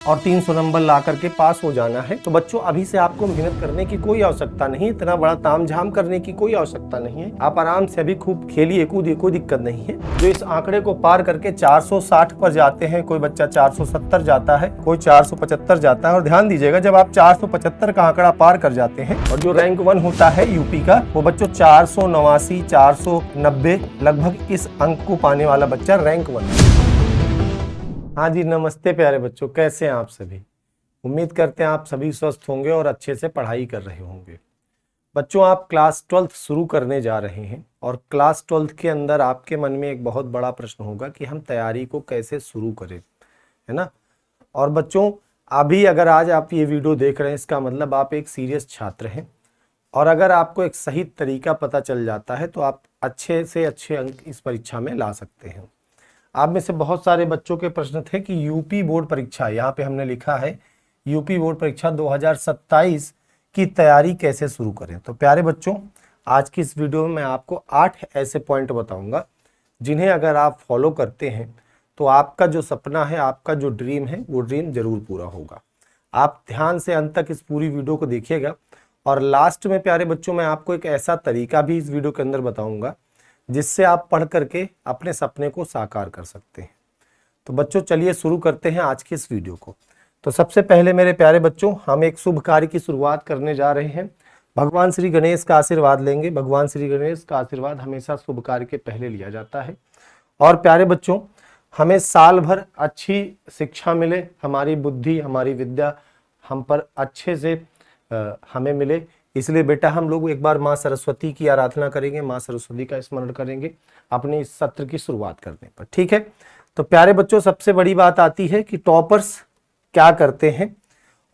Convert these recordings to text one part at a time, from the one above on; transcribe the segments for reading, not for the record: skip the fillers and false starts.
और 300 नंबर ला करके पास हो जाना है। तो बच्चों अभी से आपको मेहनत करने की कोई आवश्यकता नहीं, इतना बड़ा तामझाम करने की कोई आवश्यकता नहीं है। आप आराम से अभी खूब खेलिए कूदिए, कोई दिक्कत नहीं है। जो इस आंकड़े को पार करके 460 पर जाते हैं, कोई बच्चा 470 जाता है, कोई 475 जाता है। और ध्यान दीजिएगा, जब आप 475 का आंकड़ा पार कर जाते हैं और जो रैंक 1 होता है यूपी का, वो बच्चों 489 490 लगभग इस अंक को पाने वाला बच्चा रैंक 1 है। हाँ जी, नमस्ते प्यारे बच्चों, कैसे हैं आप सभी। उम्मीद करते हैं आप सभी स्वस्थ होंगे और अच्छे से पढ़ाई कर रहे होंगे। बच्चों आप क्लास 12th शुरू करने जा रहे हैं और क्लास 12th के अंदर आपके मन में एक बहुत बड़ा प्रश्न होगा कि हम तैयारी को कैसे शुरू करें, है ना। और बच्चों अभी अगर आज आप ये वीडियो देख रहे हैं, इसका मतलब आप एक सीरियस छात्र हैं और अगर आपको एक सही तरीका पता चल जाता है तो आप अच्छे से अच्छे अंक इस परीक्षा में ला सकते हैं। आप में से बहुत सारे बच्चों के प्रश्न थे कि यूपी बोर्ड परीक्षा, यहाँ पे हमने लिखा है यूपी बोर्ड परीक्षा 2027 की तैयारी कैसे शुरू करें। तो प्यारे बच्चों आज की इस वीडियो में मैं आपको 8 ऐसे पॉइंट बताऊंगा जिन्हें अगर आप फॉलो करते हैं तो आपका जो सपना है, आपका जो ड्रीम है, वो ड्रीम जरूर पूरा होगा। आप ध्यान से अंत तक इस पूरी वीडियो को देखिएगा और लास्ट में प्यारे बच्चों मैं आपको एक ऐसा तरीका भी इस वीडियो के अंदर बताऊंगा जिससे आप पढ़ करके अपने सपने को साकार कर सकते हैं। तो बच्चों चलिए शुरू करते हैं आज की इस वीडियो को। तो सबसे पहले मेरे प्यारे बच्चों हम एक शुभ कार्य की शुरुआत करने जा रहे हैं। भगवान श्री गणेश का आशीर्वाद लेंगे। भगवान श्री गणेश का आशीर्वाद हमेशा शुभ कार्य के पहले लिया जाता है। और प्यारे बच्चों हमें साल भर अच्छी शिक्षा मिले, हमारी बुद्धि हमारी विद्या हम पर अच्छे से हमें मिले, इसलिए बेटा हम लोग एक बार माँ सरस्वती की आराधना करेंगे, माँ सरस्वती का स्मरण करेंगे अपने इस सत्र की शुरुआत करने पर, ठीक है। तो प्यारे बच्चों सबसे बड़ी बात आती है कि टॉपर्स क्या करते हैं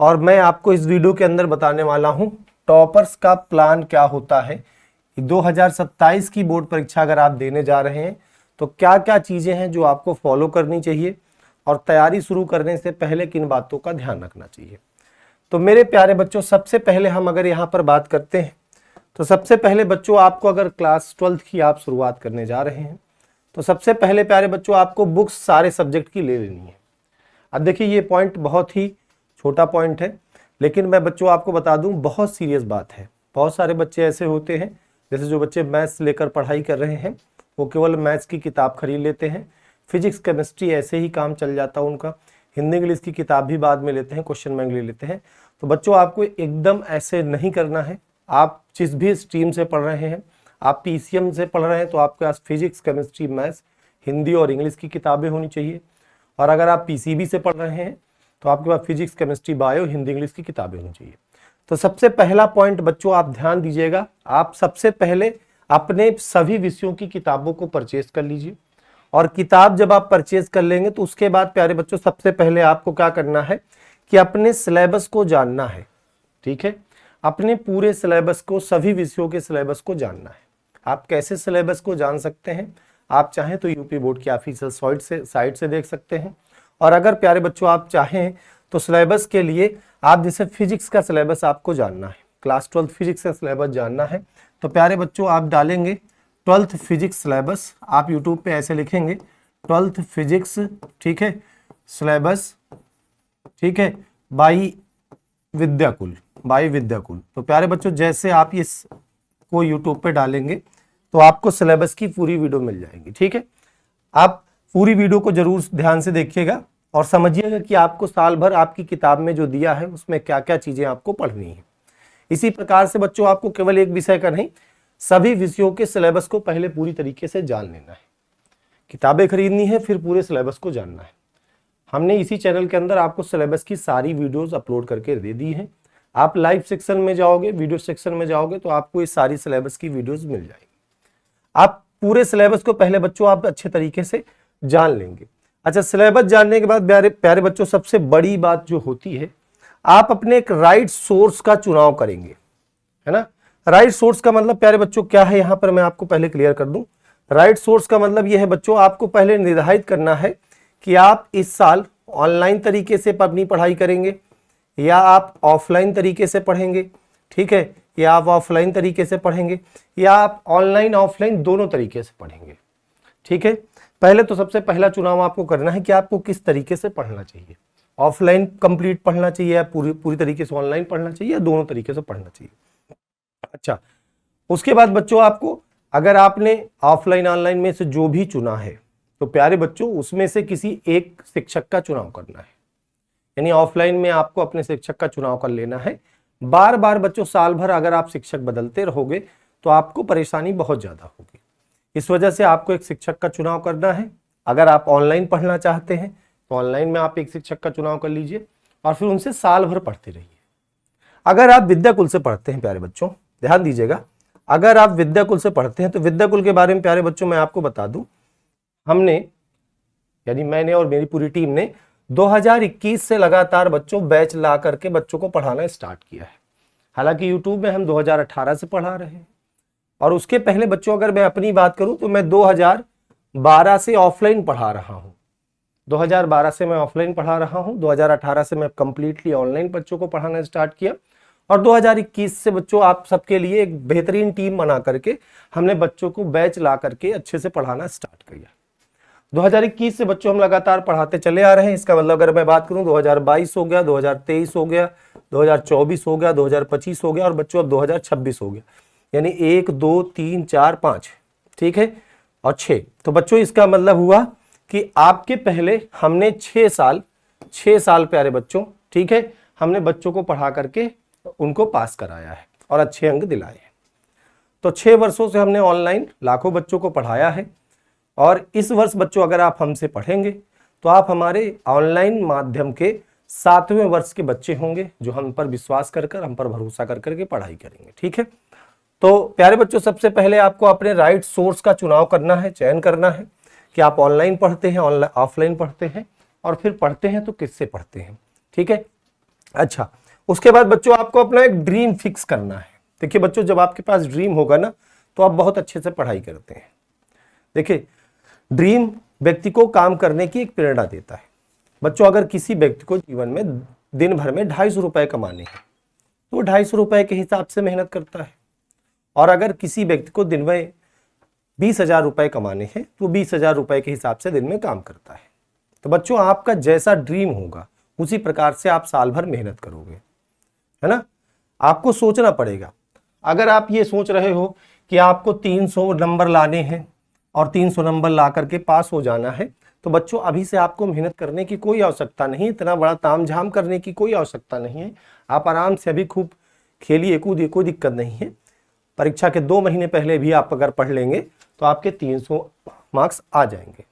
और मैं आपको इस वीडियो के अंदर बताने वाला हूं टॉपर्स का प्लान क्या होता है। 2027 की बोर्ड परीक्षा अगर आप देने जा रहे हैं तो क्या क्या चीजें हैं जो आपको फॉलो करनी चाहिए और तैयारी शुरू करने से पहले किन बातों का ध्यान रखना चाहिए। तो मेरे प्यारे बच्चों सबसे पहले हम अगर यहाँ पर बात करते हैं तो सबसे पहले बच्चों आपको अगर क्लास 12th की आप शुरुआत करने जा रहे हैं तो सबसे पहले प्यारे बच्चों आपको बुक्स सारे सब्जेक्ट की ले लेनी है। अब देखिए ये पॉइंट बहुत ही छोटा पॉइंट है, लेकिन मैं बच्चों आपको बता दूं बहुत सीरियस बात है। बहुत सारे बच्चे ऐसे होते हैं, जैसे जो बच्चे मैथ्स लेकर पढ़ाई कर रहे हैं वो केवल मैथ्स की किताब खरीद लेते हैं, फिजिक्स केमिस्ट्री ऐसे ही काम चल जाता है उनका, हिंदी इंग्लिश की किताब भी बाद में लेते हैं, क्वेश्चन बैंक ले लेते हैं। तो बच्चों आपको एकदम ऐसे नहीं करना है। आप जिस भी स्ट्रीम से पढ़ रहे हैं, आप पीसीएम से पढ़ रहे हैं तो आपके पास फिजिक्स केमिस्ट्री मैथ्स हिंदी और इंग्लिश की किताबें होनी चाहिए। और अगर आप पीसीबी से पढ़ रहे हैं तो आपके पास physics chemistry bio Hindi English की किताबें होनी चाहिए। तो सबसे पहला पॉइंट बच्चों आप ध्यान दीजिएगा, आप सबसे पहले अपने सभी विषयों की किताबों को परचेज कर लीजिए। और किताब जब आप परचेज कर लेंगे तो उसके बाद प्यारे बच्चों सबसे पहले आपको क्या करना है कि अपने सिलेबस को जानना है, ठीक है। अपने पूरे सिलेबस को, सभी विषयों के सिलेबस को जानना है। आप कैसे सिलेबस को जान सकते हैं, आप चाहें तो यूपी बोर्ड की ऑफिशियल साइट से देख सकते हैं। और अगर प्यारे बच्चों आप चाहें तो सिलेबस के लिए आप जैसे फिजिक्स का सिलेबस आपको जानना है, क्लास 12 फिजिक्स का सिलेबस जानना है, तो प्यारे बच्चों आप डालेंगे 12th फिजिक्स सिलेबस। आप यूट्यूब पे ऐसे लिखेंगे 12th फिजिक्स, ठीक है, सिलेबस, ठीक है, बाई विद्याकुल, बाई विद्याकुल। तो प्यारे बच्चों जैसे आप इस को यूट्यूब पे डालेंगे तो आपको सिलेबस की पूरी वीडियो मिल जाएगी, ठीक है। आप पूरी वीडियो को जरूर ध्यान से देखिएगा और समझिएगा कि आपको साल भर आपकी किताब में जो दिया है उसमें क्या क्या चीजें आपको पढ़नी है। इसी प्रकार से बच्चों आपको केवल एक विषय का नहीं, सभी विषयों के सिलेबस को पहले पूरी तरीके से जान लेना है। किताबें खरीदनी है, फिर पूरे सिलेबस को जानना है। हमने इसी चैनल के अंदर आपको सिलेबस की सारी वीडियोस अपलोड करके दे दी हैं। आप लाइव सेक्शन में जाओगे, वीडियो सेक्शन में जाओगे तो आपको ये सारी सिलेबस की वीडियोस मिल जाएगी। आप पूरे सिलेबस को पहले बच्चों आप अच्छे तरीके से जान लेंगे। अच्छा, सिलेबस जानने के बाद प्यारे बच्चों सबसे बड़ी बात जो होती है, आप अपने एक राइट सोर्स का चुनाव करेंगे, है ना। राइट सोर्स का मतलब प्यारे बच्चों क्या है, यहां पर मैं आपको पहले क्लियर कर दूं। राइट सोर्स का मतलब यह है बच्चों, आपको पहले निर्धारित करना है कि आप इस साल ऑनलाइन तरीके से अपनी पढ़ाई करेंगे या आप ऑफलाइन तरीके से पढ़ेंगे, ठीक है, या आप ऑफलाइन तरीके से पढ़ेंगे या आप ऑनलाइन ऑफलाइन दोनों तरीके से पढ़ेंगे, ठीक है। पहले तो सबसे पहला चुनाव आपको करना है कि आपको किस तरीके से पढ़ना चाहिए। ऑफलाइन कंप्लीट पढ़ना चाहिए या पूरी पूरी तरीके से ऑनलाइन पढ़ना चाहिए या दोनों तरीके से पढ़ना चाहिए। अच्छा, उसके बाद बच्चों आपको अगर आपने ऑफलाइन ऑनलाइन में से जो भी चुना है तो प्यारे बच्चों उसमें से किसी एक शिक्षक का चुनाव करना है। यानी ऑफलाइन में आपको अपने शिक्षक का चुनाव कर लेना है। बार बार बच्चों साल भर अगर आप शिक्षक बदलते रहोगे तो आपको परेशानी बहुत ज्यादा होगी। इस वजह से आपको एक शिक्षक का चुनाव करना है। अगर आप ऑनलाइन पढ़ना चाहते हैं तो ऑनलाइन में आप एक शिक्षक का चुनाव कर लीजिए और फिर उनसे साल भर पढ़ते रहिए। अगर आप विद्याकुल से पढ़ते हैं प्यारे बच्चों, ध्यान दीजिएगा, अगर आप विद्याकुल से पढ़ते हैं तो विद्याकुल के बारे में प्यारे बच्चों मैं आपको बता दूं, हमने यानी मैंने और मेरी पूरी टीम ने 2021 से लगातार बच्चों बैच ला करके बच्चों को पढ़ाना स्टार्ट किया है। हालांकि यूट्यूब में हम 2018 से पढ़ा रहे हैं और उसके पहले बच्चों अगर मैं अपनी बात करूं तो मैं 2012 से ऑफलाइन पढ़ा रहा हूं। 2012 से मैं ऑफलाइन पढ़ा रहा हूं, 2018 से मैं कंप्लीटली ऑनलाइन बच्चों को पढ़ाना स्टार्ट किया और 2021 से बच्चों आप सबके लिए एक बेहतरीन टीम बना करके हमने बच्चों को बैच ला करके अच्छे से पढ़ाना स्टार्ट किया। 2021 से बच्चों हम लगातार पढ़ाते चले आ रहे हैं। इसका मतलब अगर मैं बात करूं 2022 हो गया, 2023 हो गया, 2024 हो गया, 2025 हो गया और बच्चों अब 2026 हो गया। यानी 1 2 3 4 5, ठीक है, और 6। तो बच्चों इसका मतलब हुआ कि आपके पहले हमने 6 साल प्यारे बच्चों, ठीक है, हमने बच्चों को पढ़ा करके उनको पास कराया है और अच्छे अंक दिलाए हैं। तो 6 वर्षों से हमने ऑनलाइन लाखों बच्चों को पढ़ाया है और इस वर्ष बच्चों अगर आप हमसे पढ़ेंगे तो आप हमारे ऑनलाइन माध्यम के 7वें वर्ष के बच्चे होंगे जो हम पर विश्वास कर हम पर भरोसा कर करके पढ़ाई करेंगे। ठीक है, तो प्यारे बच्चों सबसे पहले आपको अपने राइट सोर्स का चुनाव करना है, चयन करना है कि आप ऑनलाइन पढ़ते हैं, ऑफलाइन पढ़ते हैं और फिर पढ़ते हैं तो किससे पढ़ते हैं। ठीक है, अच्छा, उसके बाद बच्चों आपको अपना एक ड्रीम फिक्स करना है। देखिए बच्चों, जब आपके पास ड्रीम होगा ना तो आप बहुत अच्छे से पढ़ाई करते हैं। देखिए, ड्रीम व्यक्ति को काम करने की एक प्रेरणा देता है। बच्चों, अगर किसी व्यक्ति को जीवन में दिन भर में 250 रुपए कमाने हैं तो 250 रुपए के हिसाब से मेहनत करता है और अगर किसी व्यक्ति को दिन में 20,000 रुपए कमाने हैं तो 20,000 रुपए के हिसाब से दिन में काम करता है। तो बच्चों, आपका जैसा ड्रीम होगा उसी प्रकार से आप साल भर मेहनत करोगे, है ना। आपको सोचना पड़ेगा। अगर आप ये सोच रहे हो कि आपको 300 नंबर लाने हैं और 300 नंबर ला करके पास हो जाना है तो बच्चों अभी से आपको मेहनत करने की कोई आवश्यकता नहीं, इतना बड़ा तामझाम करने की कोई आवश्यकता नहीं है। आप आराम से अभी खूब खेलिए कूदिए, कोई दिक्कत नहीं है। परीक्षा के 2 महीने पहले भी आप अगर पढ़ लेंगे तो आपके 300 मार्क्स आ जाएंगे।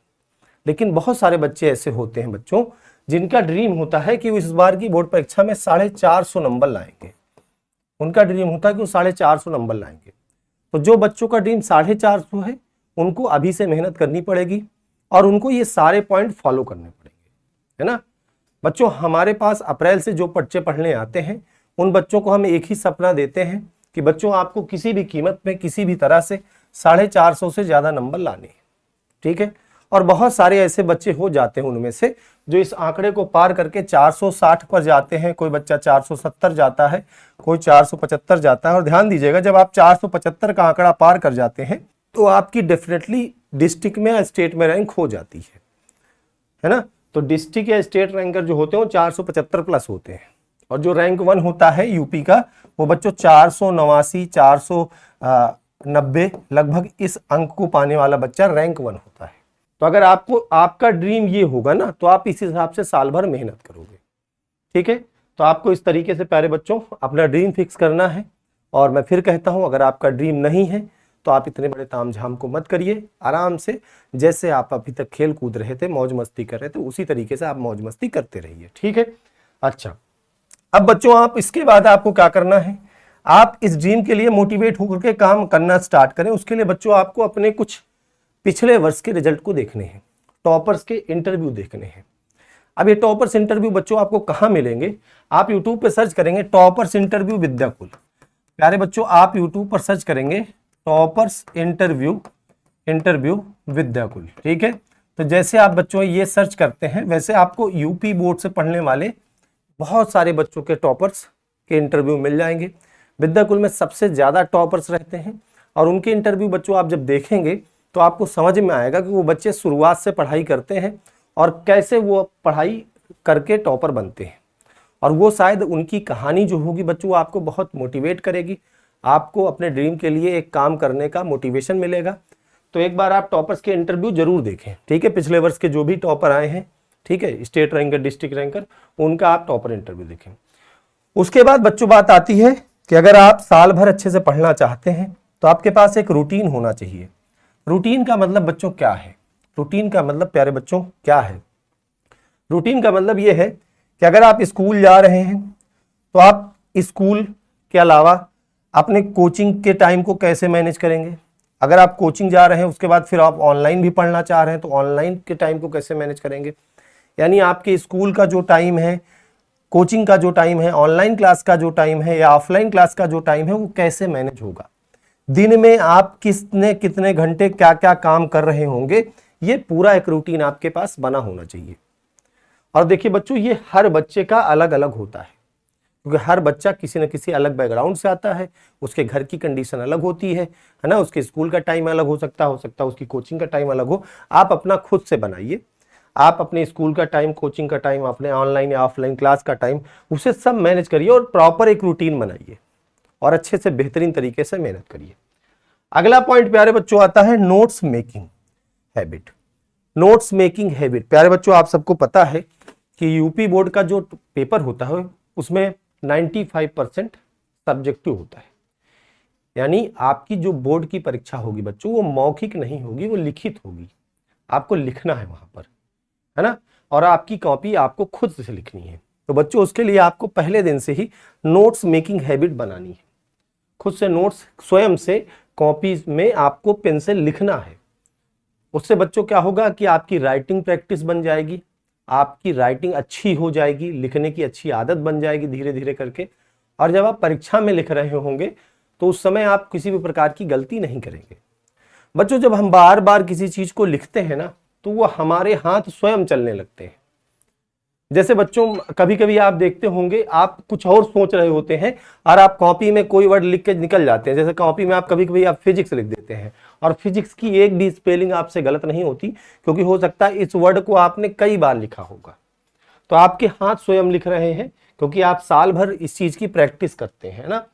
लेकिन बहुत सारे बच्चे ऐसे होते हैं बच्चों जिनका ड्रीम होता है कि वो इस बार की बोर्ड परीक्षा में 450 नंबर लाएंगे। उनका ड्रीम होता है कि वो 450 नंबर लाएंगे। तो जो बच्चों का ड्रीम 450 है उनको अभी से मेहनत करनी पड़ेगी और उनको ये सारे पॉइंट फॉलो करने पड़ेंगे, है ना। बच्चों, हमारे पास अप्रैल से जो बच्चे पढ़ने आते हैं उन बच्चों को हम एक ही सपना देते हैं कि बच्चों आपको किसी भी कीमत में किसी भी तरह से 450 से ज्यादा नंबर लाने हैं। ठीक है, और बहुत सारे ऐसे बच्चे हो जाते हैं उनमें से जो इस आंकड़े को पार करके 460 पर जाते हैं। कोई बच्चा 470 जाता है, कोई 475 जाता है। और ध्यान दीजिएगा, जब आप 475 का आंकड़ा पार कर जाते हैं तो आपकी डेफिनेटली डिस्ट्रिक्ट में या स्टेट में रैंक हो जाती है ना। तो डिस्ट्रिक्ट या स्टेट रैंकर जो होते हैं वो 475 प्लस होते हैं और जो रैंक 1 होता है यूपी का वो बच्चों 489 490 लगभग इस अंक को पाने वाला बच्चा रैंक 1 होता है। तो अगर आपको आपका ड्रीम ये होगा ना तो आप इस हिसाब से साल भर मेहनत करोगे। ठीक है, तो आपको इस तरीके से प्यारे बच्चों अपना ड्रीम फिक्स करना है। और मैं फिर कहता हूं, अगर आपका ड्रीम नहीं है तो आप इतने बड़े तामझाम को मत करिए। आराम से जैसे आप अभी तक खेल कूद रहे थे, मौज मस्ती कर रहे थे, उसी तरीके से आप मौज मस्ती करते रहिए। ठीक है, अच्छा, अब बच्चों आप इसके बाद आपको क्या करना है, आप इस ड्रीम के लिए मोटिवेट होकर के काम करना स्टार्ट करें। उसके लिए बच्चों आपको अपने कुछ पिछले वर्ष के रिजल्ट को देखने हैं, टॉपर्स के इंटरव्यू देखने हैं। अब ये टॉपर्स इंटरव्यू बच्चों आपको कहाँ मिलेंगे, आप यूट्यूब पे सर्च करेंगे टॉपर्स इंटरव्यू विद्याकुल। प्यारे बच्चों, आप यूट्यूब पर सर्च करेंगे टॉपर्स इंटरव्यू विद्याकुल। ठीक है, तो जैसे आप बच्चों ये सर्च करते हैं वैसे आपको यूपी बोर्ड से पढ़ने वाले बहुत सारे बच्चों के टॉपर्स के इंटरव्यू मिल जाएंगे। विद्याकुल में सबसे ज्यादा टॉपर्स रहते हैं और उनके इंटरव्यू बच्चों आप जब देखेंगे तो आपको समझ में आएगा कि वो बच्चे शुरुआत से पढ़ाई करते हैं और कैसे वो पढ़ाई करके टॉपर बनते हैं, और वो शायद उनकी कहानी जो होगी बच्चों वो आपको बहुत मोटिवेट करेगी, आपको अपने ड्रीम के लिए एक काम करने का मोटिवेशन मिलेगा। तो एक बार आप टॉपर्स के इंटरव्यू जरूर देखें, ठीक है, पिछले वर्ष के जो भी टॉपर आए हैं, ठीक है, स्टेट रैंकर, डिस्ट्रिक्ट रैंकर, उनका आप टॉपर इंटरव्यू देखें। उसके बाद बच्चों बात आती है कि अगर आप साल भर अच्छे से पढ़ना चाहते हैं तो आपके पास एक रूटीन होना चाहिए। रूटीन का मतलब बच्चों क्या है? रूटीन का मतलब प्यारे बच्चों क्या है? रूटीन का मतलब ये है कि अगर आप स्कूल जा रहे हैं तो आप स्कूल के अलावा अपने कोचिंग के टाइम को कैसे मैनेज करेंगे। अगर आप कोचिंग जा रहे हैं उसके बाद फिर आप ऑनलाइन भी पढ़ना चाह रहे हैं तो ऑनलाइन के टाइम को कैसे मैनेज करेंगे। यानी आपके स्कूल का जो टाइम है, कोचिंग का जो टाइम है, ऑनलाइन क्लास का जो टाइम है या ऑफलाइन क्लास का जो टाइम है वो कैसे मैनेज होगा। दिन में आप कितने घंटे क्या क्या काम कर रहे होंगे, ये पूरा एक रूटीन आपके पास बना होना चाहिए। और देखिए बच्चों ये हर बच्चे का अलग अलग होता है, क्योंकि हर बच्चा किसी न किसी अलग बैकग्राउंड से आता है, उसके घर की कंडीशन अलग होती है ना, उसके स्कूल का टाइम अलग हो सकता है उसकी कोचिंग का टाइम अलग हो। आप अपना खुद से बनाइए, आप अपने स्कूल का टाइम, कोचिंग का टाइम, अपने ऑनलाइन या ऑफलाइन क्लास का टाइम, उसे सब मैनेज करिए और प्रॉपर एक रूटीन बनाइए और अच्छे से बेहतरीन तरीके से मेहनत करिए। अगला पॉइंट प्यारे बच्चों आता है notes making habit. Notes making habit प्यारे बच्चों आप सबको पता है कि यूपी बोर्ड का जो पेपर होता है उसमें 95% सब्जेक्टिव होता है। यानी आपकी जो बोर्ड की परीक्षा होगी बच्चों वो मौखिक नहीं होगी, वो लिखित होगी। आपको लिखना है वहां पर, है ना, और आपकी कॉपी आपको खुद से लिखनी है। तो बच्चों उसके लिए आपको पहले दिन से ही नोट्स मेकिंग हैबिट बनानी है। खुद से नोट्स स्वयं से कॉपी में आपको पेन से लिखना है। उससे बच्चों क्या होगा कि आपकी राइटिंग प्रैक्टिस बन जाएगी, आपकी राइटिंग अच्छी हो जाएगी, लिखने की अच्छी आदत बन जाएगी धीरे धीरे करके। और जब आप परीक्षा में लिख रहे होंगे तो उस समय आप किसी भी प्रकार की गलती नहीं करेंगे। बच्चों जब हम बार बार किसी चीज को लिखते हैं ना तो वो हमारे हाथ स्वयं चलने लगते हैं। जैसे बच्चों कभी कभी आप देखते होंगे आप कुछ और सोच रहे होते हैं और आप कॉपी में कोई वर्ड लिख के निकल जाते हैं। जैसे कॉपी में आप कभी कभी आप फिजिक्स लिख देते हैं और फिजिक्स की एक भी स्पेलिंग आपसे गलत नहीं होती, क्योंकि हो सकता है इस वर्ड को आपने कई बार लिखा होगा। तो आपके हाथ स्वयं लिख रहे हैं क्योंकि आप साल भर इस चीज की प्रैक्टिस करते हैं ना।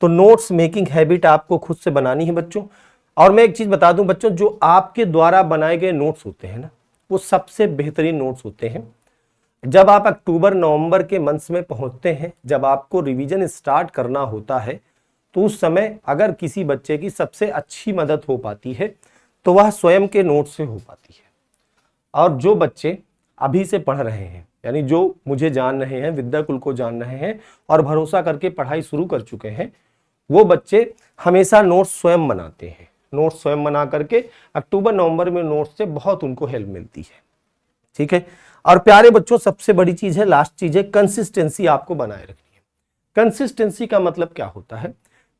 तो नोट्स मेकिंग हैबिट आपको खुद से बनानी है बच्चों। और मैं एक चीज बता दूं बच्चों, जो आपके द्वारा बनाए गए नोट्स होते हैं ना वो सबसे बेहतरीन नोट्स होते हैं। जब आप अक्टूबर नवंबर के मंथ्स में पहुंचते हैं, जब आपको रिवीजन स्टार्ट करना होता है, तो उस समय अगर किसी बच्चे की सबसे अच्छी मदद हो पाती है तो वह स्वयं के नोट्स से हो पाती है। और जो बच्चे अभी से पढ़ रहे हैं, यानी जो मुझे जान रहे हैं, विद्याकुल को जान रहे हैं और भरोसा करके पढ़ाई शुरू कर चुके हैं, वो बच्चे हमेशा नोट्स स्वयं बनाते हैं। नोट्स स्वयं बना करके अक्टूबर नवंबर में नोट्स से बहुत उनको हेल्प मिलती है, ठीक है। और प्यारे बच्चों सबसे बड़ी चीज है, लास्ट चीज है, कंसिस्टेंसी आपको बनाए रखनी है। कंसिस्टेंसी का मतलब क्या होता है?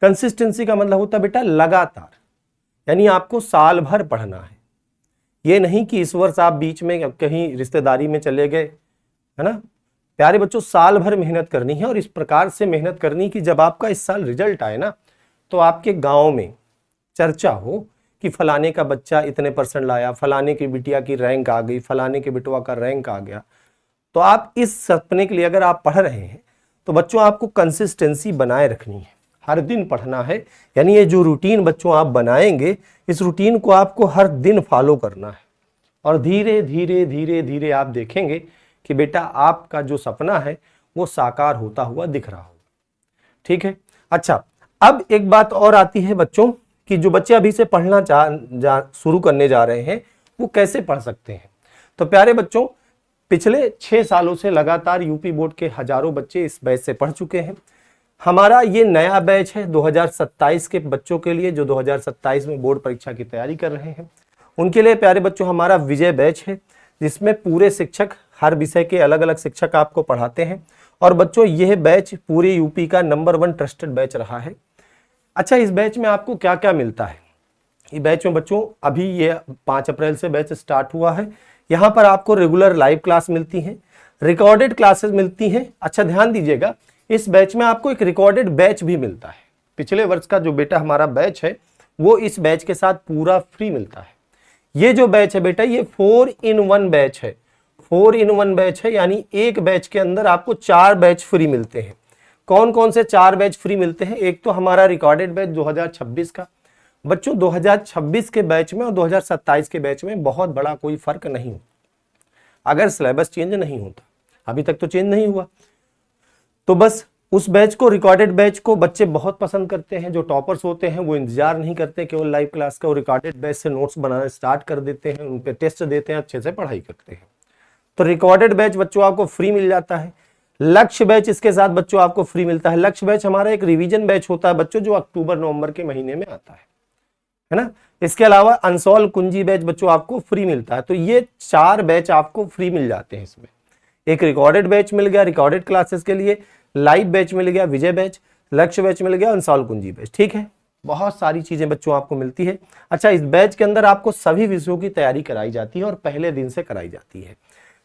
कंसिस्टेंसी का मतलब होता है बेटा लगातार, यानी आपको साल भर पढ़ना है। ये नहीं कि इस वर्ष आप बीच में कहीं रिश्तेदारी में चले गए, है ना। प्यारे बच्चों साल भर मेहनत करनी है और इस प्रकार से मेहनत करनी कि जब आपका इस साल रिजल्ट आए ना तो आपके गांव में चर्चा हो कि फलाने का बच्चा इतने परसेंट लाया, फलाने की बिटिया की रैंक आ गई, फलाने के बिटवा का रैंक आ गया। तो आप इस सपने के लिए अगर आप पढ़ रहे हैं तो बच्चों आपको कंसिस्टेंसी बनाए रखनी है, हर दिन पढ़ना है। यानी ये जो रूटीन बच्चों आप बनाएंगे, इस रूटीन को आपको हर दिन फॉलो करना है और धीरे धीरे धीरे धीरे आप देखेंगे कि बेटा आपका जो सपना है वो साकार होता हुआ दिख रहा होगा, ठीक है। अच्छा, अब एक बात और आती है बच्चों कि जो बच्चे अभी से पढ़ना शुरू करने जा रहे हैं वो कैसे पढ़ सकते हैं। तो प्यारे बच्चों पिछले 6 सालों से लगातार यूपी बोर्ड के हजारों बच्चे इस बैच से पढ़ चुके हैं। हमारा ये नया बैच है 2027 के बच्चों के लिए, जो 2027 में बोर्ड परीक्षा की तैयारी कर रहे हैं उनके लिए प्यारे बच्चों हमारा विजय बैच है, जिसमें पूरे शिक्षक हर विषय के अलग अलग शिक्षक आपको पढ़ाते हैं। और बच्चों यह बैच पूरे यूपी का नंबर 1 ट्रस्टेड बैच रहा है। अच्छा, इस बैच में आपको क्या क्या मिलता है? इस बैच में बच्चों अभी ये 5 अप्रैल से बैच स्टार्ट हुआ है। यहाँ पर आपको रेगुलर लाइव क्लास मिलती हैं, रिकॉर्डेड क्लासेस मिलती हैं। अच्छा ध्यान दीजिएगा, इस बैच में आपको एक रिकॉर्डेड बैच भी मिलता है। पिछले वर्ष का जो बेटा हमारा बैच है वो इस बैच के साथ पूरा फ्री मिलता है। ये जो बैच है बेटा ये 4 in 1 बैच है। 4 in 1 बैच है, यानी एक बैच के अंदर आपको 4 बैच फ्री मिलते हैं। कौन कौन से 4 बैच फ्री मिलते हैं? एक तो हमारा रिकॉर्डेड बैच 2026 का। बच्चों 2026 के बैच में और 2027 के बैच में बहुत बड़ा कोई फर्क नहीं होता, अगर सिलेबस चेंज नहीं होता। अभी तक तो चेंज नहीं हुआ, तो बस उस बैच को, रिकॉर्डेड बैच को बच्चे बहुत पसंद करते हैं। जो टॉपर्स होते हैं वो इंतजार नहीं करते केवल लाइव क्लास का, वो रिकॉर्डेड बैच से नोट्स बनाना स्टार्ट कर देते हैं, उन पे टेस्ट देते हैं, अच्छे से पढ़ाई करते हैं। तो रिकॉर्डेड बैच बच्चों आपको फ्री मिल जाता है। लक्ष्य बैच इसके साथ बच्चों आपको फ्री मिलता है। लक्ष्य बैच हमारा एक रिवीजन बैच होता है बच्चों, जो अक्टूबर नवंबर के महीने में आता है ना। इसके अलावा अनसॉल्व कुंजी बैच बच्चों आपको फ्री मिलता है। तो ये 4 बैच आपको फ्री मिल जाते हैं इसमें। एक रिकॉर्डेड बैच मिल गया रिकॉर्डेड क्लासेस के लिए, लाइव बैच मिल गया विजय बैच, लक्ष्य बैच मिल गया, अनसॉल्व कुंजी बैच। ठीक है, बहुत सारी चीजें बच्चों आपको मिलती है। अच्छा, इस बैच के अंदर आपको सभी विषयों की तैयारी कराई जाती है और पहले दिन से कराई जाती है।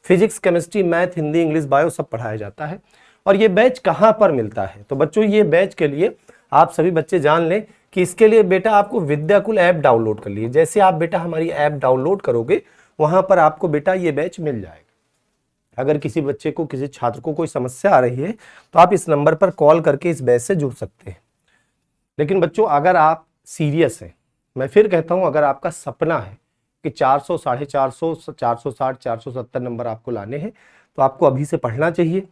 Physics, chemistry, math, Hindi, English, bio सब पढ़ाया जाता है। और ये बैच कहाँ पर मिलता है? तो बच्चों ये बैच के लिए आप सभी बच्चे जान लें कि इसके लिए बेटा आपको विद्याकुल ऐप डाउनलोड कर लिए। जैसे आप बेटा हमारी ऐप डाउनलोड करोगे, वहां पर आपको बेटा ये बैच मिल जाएगा। अगर किसी बच्चे को, किसी छात्र को कोई समस्या आ रही है तो आप इस नंबर पर कॉल करके इस बैच से जुड़ सकते हैं। लेकिन बच्चों अगर आप सीरियस हैं, मैं फिर कहता हूं, अगर आपका सपना है कि 400, 450, 460, 470 नंबर आपको लाने हैं, तो आपको अभी से पढ़ना चाहिए।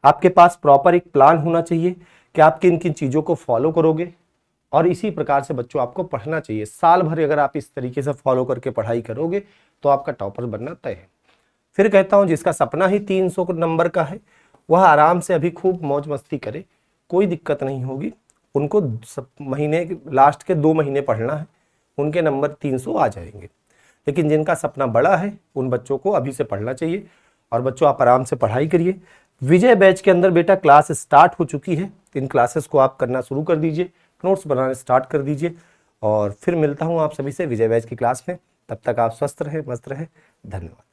आपके पास प्रॉपर एक प्लान होना चाहिए कि आप किन किन चीज़ों को फॉलो करोगे, और इसी प्रकार से बच्चों आपको पढ़ना चाहिए। साल भर अगर आप इस तरीके से फॉलो करके पढ़ाई करोगे तो आपका टॉपर बनना तय है। फिर कहता हूं, जिसका सपना ही 300 नंबर का है, वह आराम से अभी खूब मौज मस्ती करे, कोई दिक्कत नहीं होगी। उनको महीने लास्ट के 2 महीने पढ़ना है, उनके नंबर 300 आ जाएंगे। लेकिन जिनका सपना बड़ा है उन बच्चों को अभी से पढ़ना चाहिए। और बच्चों आप आराम से पढ़ाई करिए। विजय बैच के अंदर बेटा क्लास स्टार्ट हो चुकी है, इन क्लासेस को आप करना शुरू कर दीजिए, नोट्स बनाना स्टार्ट कर दीजिए। और फिर मिलता हूँ आप सभी से विजय बैच की क्लास में। तब तक आप स्वस्थ रहे, मस्त रहे। धन्यवाद।